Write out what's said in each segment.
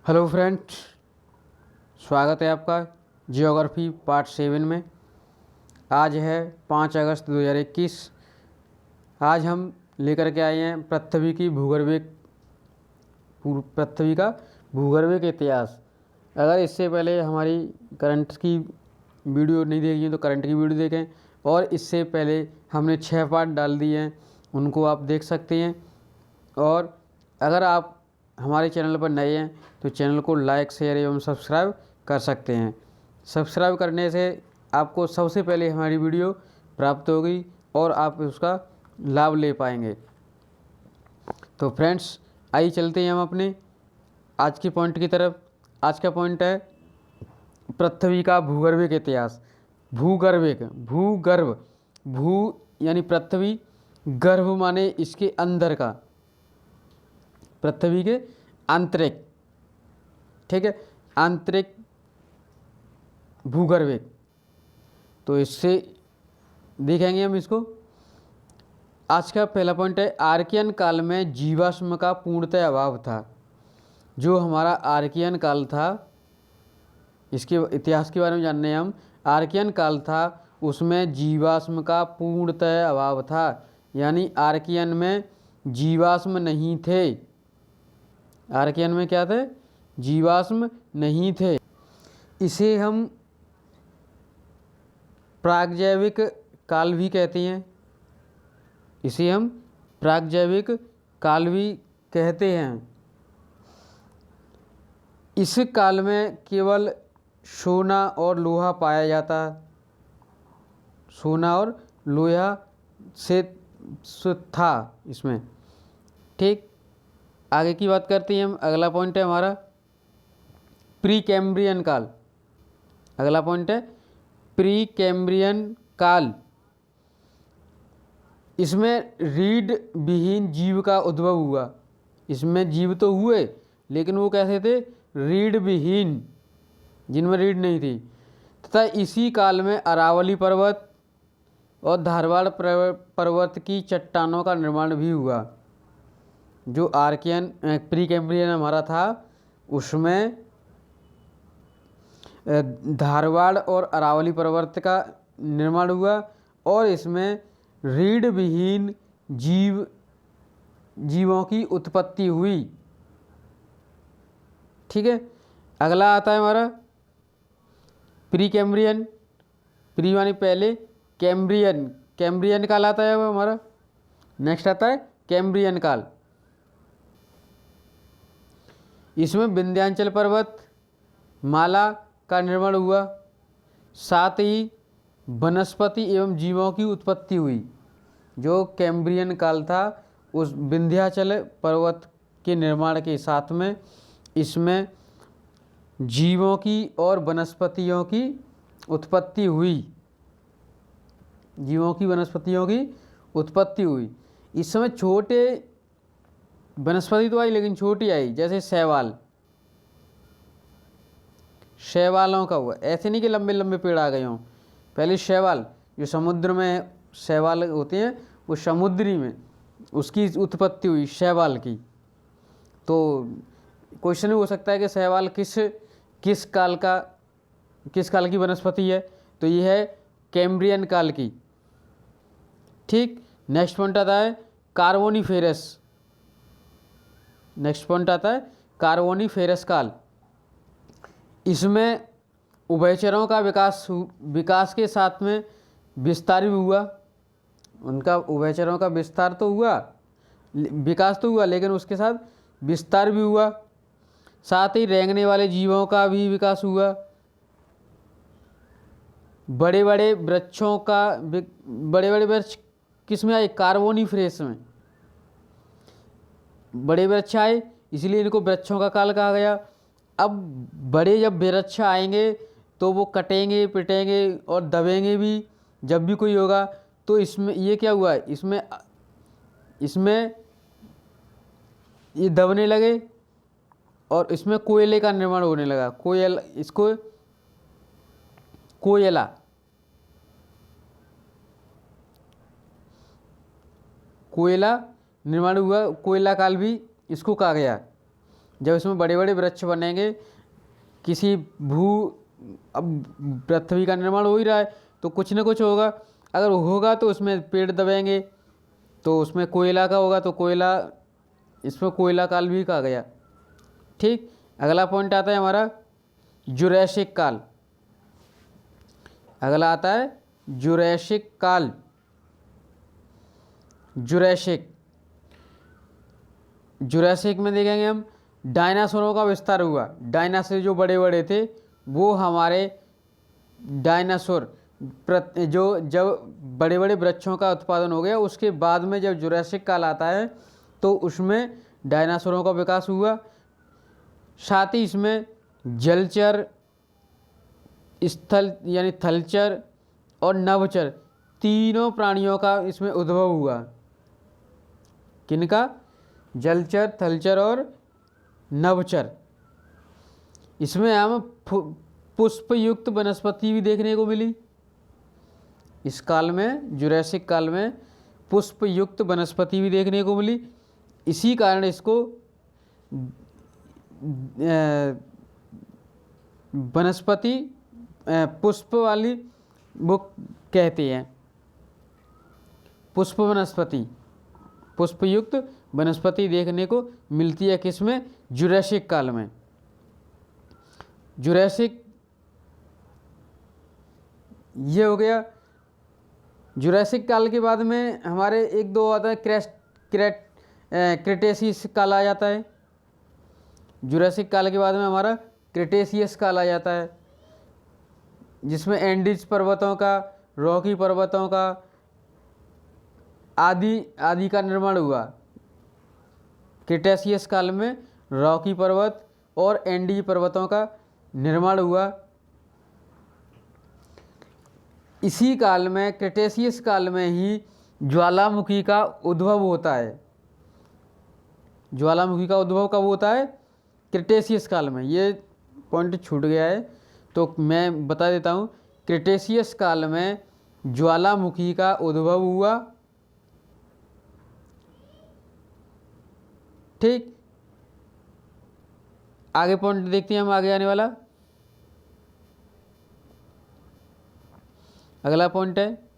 Hello friends, स्वागत है आपका जियोग्राफी पार्ट 7 में। आज है 5 अगस्त 2021। आज हम लेकर के आए हैं पृथ्वी का भूगर्भिक इतिहास। अगर इससे पहले हमारी करंट की वीडियो नहीं देखी है तो करंट की वीडियो देखें, और इससे पहले हमने 6 पार्ट डाल दिए हैं, उनको आप देख सकते हैं। और अगर आप हमारे चैनल पर नए हैं तो चैनल को लाइक, शेयर एवं सब्सक्राइब कर सकते हैं। सब्सक्राइब करने से आपको सबसे पहले हमारी वीडियो प्राप्त होगी और आप उसका लाभ ले पाएंगे। तो फ्रेंड्स, आइए चलते हैं हम अपने आज के पॉइंट की तरफ। आज का पॉइंट है पृथ्वी का भूगर्भिक इतिहास। भूगर्भ, भू यानी पृथ्वी, गर्भ माने इसके अंदर का, पृथ्वी के आंतरिक, ठीक है, आंतरिक भूगर्भिक। तो इससे देखेंगे हम इसको। आज का पहला पॉइंट है आर्कियन काल में जीवाश्म का पूर्णतः अभाव था। जो हमारा आर्कियन काल था, इसके इतिहास के बारे में जानने हैं हम। आर्कियन काल था, उसमें जीवाश्म का पूर्णतः अभाव था, यानी आर्कियन में जीवाश्म नहीं थे। आर्कियन में क्या थे? जीवाश्म नहीं थे। इसे हम प्रागजैविक काल भी कहते हैं। इसे हम प्रागजैविक काल भी कहते हैं। इस काल में केवल सोना और लोहा पाया जाता। सोना और लोहा से था इसमें, ठीक। आगे की बात करते हैं हम। अगला पॉइंट है हमारा प्री कैम्ब्रियन काल। अगला पॉइंट है प्री कैम्ब्रियन काल। इसमें रीढ़ विहीन जीव का उद्भव हुआ। इसमें जीव तो हुए, लेकिन वो कैसे थे? रीढ़ विहीन, जिनमें रीढ़ नहीं थी। तथा इसी काल में अरावली पर्वत और धारवाड़ पर्वत की चट्टानों का निर्माण भी हुआ। जो आर्कियन प्री कैम्ब्रियन हमारा था, उसमें धारवाड़ और अरावली पर्वत का निर्माण हुआ, और इसमें रीढ़ विहीन जीवों की उत्पत्ति हुई, ठीक है। अगला आता है हमारा प्री कैम्ब्रियन। प्री मानी पहले, कैम्ब्रियन काल आता है वो हमारा। नेक्स्ट आता है कैम्ब्रियन काल। इसमें विंध्याचल पर्वत माला का निर्माण हुआ, साथ ही वनस्पति एवं जीवों की उत्पत्ति हुई। जो कैम्ब्रियन काल था, उस विंध्याचल पर्वत के निर्माण के साथ में इसमें जीवों की और वनस्पतियों की उत्पत्ति हुई। जीवों की, वनस्पतियों की उत्पत्ति हुई। इस समय छोटे वनस्पति तो आई, लेकिन छोटी आई, जैसे शैवालों का हुआ। ऐसे नहीं कि लंबे लंबे पेड़ आ गए हों। पहले शैवाल, जो समुद्र में शैवाल होते हैं, वो समुद्री में उसकी उत्पत्ति हुई शैवाल की। तो क्वेश्चन हो सकता है कि शैवाल किस काल की वनस्पति है? तो ये है कैम्ब्रियन काल की, ठीक। नेक्स्ट पॉइंट आता है कार्बोनिफेरस। नेक्स्ट पॉइंट आता है कार्बोनिफेरस काल। इसमें उभयचरों का विकास के साथ में विस्तार भी हुआ। उनका उभयचरों का विस्तार तो हुआ, विकास तो हुआ, लेकिन उसके साथ विस्तार भी हुआ। साथ ही रेंगने वाले जीवों का भी विकास हुआ। बड़े बड़े वृक्ष किस में आए? कार्बोनिफेरस में बड़े वृक्ष आए, इसलिए इनको वृक्षों का काल कहा गया। अब बड़े जब वृक्ष आएंगे तो वो कटेंगे, पिटेंगे और दबेंगे भी जब भी कोई होगा। तो इसमें ये क्या हुआ? इसमें ये दबने लगे और इसमें कोयले का निर्माण होने लगा। कोयला निर्माण हुआ। कोयला काल भी इसको कहा गया। जब इसमें बड़े बड़े वृक्ष बनेंगे, किसी अब पृथ्वी का निर्माण हो ही रहा है तो कुछ न कुछ होगा। अगर होगा तो उसमें पेड़ दबेंगे, तो उसमें कोयला का होगा, तो कोयला, इसमें कोयला काल भी कहा गया। ठीक, अगला पॉइंट आता है हमारा जुरैसिक काल। अगला आता है जुरैसिक काल। जुरैसिक में देखेंगे हम डायनासोरों का विस्तार हुआ। डायनासोर जो बड़े बड़े थे वो हमारे डायनासोर जो जब बड़े बड़े वृक्षों का उत्पादन हो गया, उसके बाद में जब जुरैसिक काल आता है तो उसमें डायनासोरों का विकास हुआ। साथ ही इसमें जलचर, स्थल यानी थलचर और नभचर तीनों प्राणियों का इसमें उद्भव हुआ। किनका? जलचर, थलचर और नभचर। इसमें हम पुष्पयुक्त वनस्पति भी देखने को मिली। इस काल में, जुरैसिक काल में पुष्पयुक्त वनस्पति भी देखने को मिली। इसी कारण इसको वनस्पति पुष्प वाली वो कहते हैं। पुष्प वनस्पति, पुष्पयुक्त वनस्पति देखने को मिलती है किसमें? जुरैसिक काल में। जुरैसिक ये हो गया। जुरैसिक काल के बाद में हमारे एक दो आता है, क्रेटेशियस काल आ जाता है। जुरैसिक काल के बाद में हमारा क्रेटेशियस काल आ जाता है, जिसमें एंडीज पर्वतों का, रॉकी पर्वतों का आदि का निर्माण हुआ। क्रेटेशियस काल में रॉकी पर्वत और एंडीज पर्वतों का निर्माण हुआ। इसी काल में, क्रेटेशियस काल में ही ज्वालामुखी का उद्भव होता है। ज्वालामुखी का उद्भव कब होता है? क्रेटेशियस काल में। ये पॉइंट छूट गया है तो मैं बता देता हूँ। क्रेटेशियस काल में ज्वालामुखी का उद्भव हुआ। ठीक, आगे पॉइंट देखते हैं हम, आगे आने वाला अगला पॉइंट है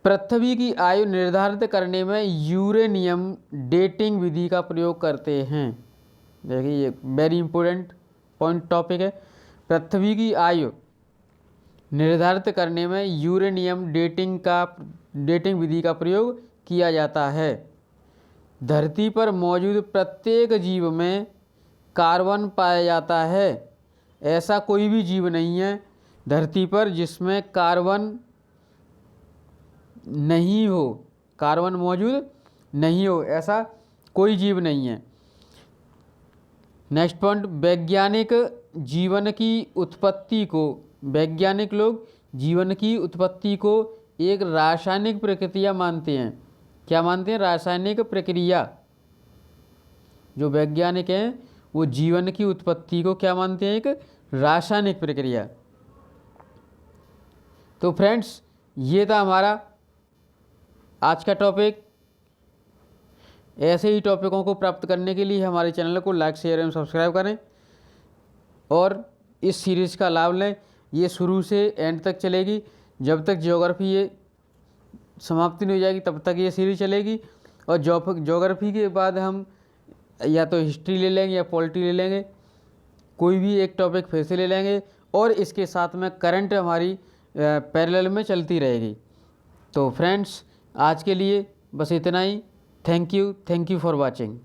पृथ्वी की आयु निर्धारित करने में यूरेनियम डेटिंग विधि का प्रयोग करते हैं। देखिए ये वेरी इंपॉर्टेंट पॉइंट टॉपिक है। पृथ्वी की आयु निर्धारित करने में यूरेनियम डेटिंग विधि का प्रयोग किया जाता है। धरती पर मौजूद प्रत्येक जीव में कार्बन पाया जाता है। ऐसा कोई भी जीव नहीं है धरती पर जिसमें कार्बन नहीं हो, कार्बन मौजूद नहीं हो, ऐसा कोई जीव नहीं है। नेक्स्ट पॉइंट, वैज्ञानिक जीवन की उत्पत्ति को, वैज्ञानिक लोग जीवन की उत्पत्ति को एक रासायनिक प्रक्रिया मानते हैं। क्या मानते हैं? रासायनिक प्रक्रिया। जो वैज्ञानिक हैं वो जीवन की उत्पत्ति को क्या मानते हैं? एक रासायनिक प्रक्रिया। तो फ्रेंड्स, ये था हमारा आज का टॉपिक। ऐसे ही टॉपिकों को प्राप्त करने के लिए हमारे चैनल को लाइक, शेयर एवं सब्सक्राइब करें और इस सीरीज़ का लाभ लें। ये शुरू से एंड तक चलेगी। जब तक ज्योग्राफी ये समाप्ति नहीं हो जाएगी तब तक ये सीरीज चलेगी। और ज्योग्राफी के बाद हम या तो हिस्ट्री ले लेंगे या पॉलिटी ले लेंगे, कोई भी एक टॉपिक फिर से ले लेंगे और इसके साथ में करंट हमारी पैरेलल में चलती रहेगी। तो फ्रेंड्स, आज के लिए बस इतना ही। Thank you for watching.